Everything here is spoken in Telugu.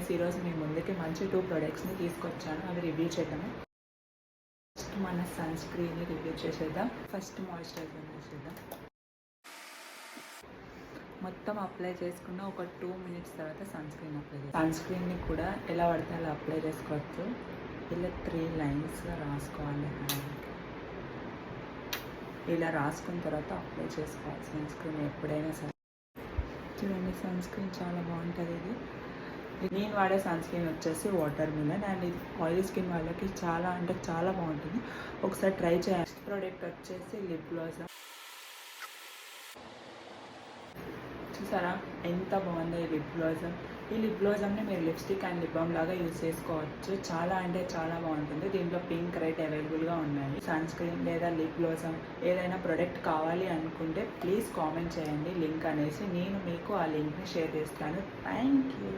గైస్, ఈరోజు మీ ముందుకి మంచి 2 ప్రొడక్ట్స్ని తీసుకొచ్చాను. అవి రివ్యూ చేద్దాము. ఫస్ట్ మన సన్ స్క్రీన్ని రివ్యూ చేసేద్దాం. ఫస్ట్ మాయిశ్చరైజర్ చేసేద్దాం. మొత్తం అప్లై చేసుకున్న ఒక 2 మినిట్స్ తర్వాత సన్ స్క్రీన్ అప్లై చేస్తాం. సన్ స్క్రీన్ని కూడా ఎలా పడితే అలా అప్లై చేసుకోవచ్చు. ఇలా 3 లైన్స్ రాసుకోవాలి. ఇలా రాసుకున్న తర్వాత అప్లై చేసుకోవాలి సన్ స్క్రీన్ ఎప్పుడైనా సరే. చూడండి, సన్ స్క్రీన్ చాలా బాగుంటుంది. నేను వాడే సన్ స్క్రీన్ వచ్చేసి వాటర్ మిలన్, అండ్ ఇది ఆయిలీ స్కిన్ వాళ్ళకి చాలా అంటే చాలా బాగుంటుంది. ఒకసారి ట్రై చేయాలి. నెక్స్ట్ ప్రోడక్ట్ వచ్చేసి లిప్ గ్లాస్. చూసారా ఎంత బాగుందో ఈ లిప్ గ్లాజమ్. ఈ లిప్ గ్లాజమ్ని మీరు లిప్స్టిక్ అండ్ లిప్ బామ్ లాగా యూజ్ చేసుకోవచ్చు. చాలా అంటే చాలా బాగుంటుంది. దీంట్లో పింక్, రెడ్ అవైలబుల్గా ఉన్నాయి. సన్ స్క్రీన్ లేదా లిప్ గ్లాజమ్ ఏదైనా ప్రోడక్ట్ కావాలి అనుకుంటే ప్లీజ్ కామెంట్ చేయండి లింక్ అనేసి. నేను మీకు ఆ లింక్ని షేర్ చేస్తాను. Thank you.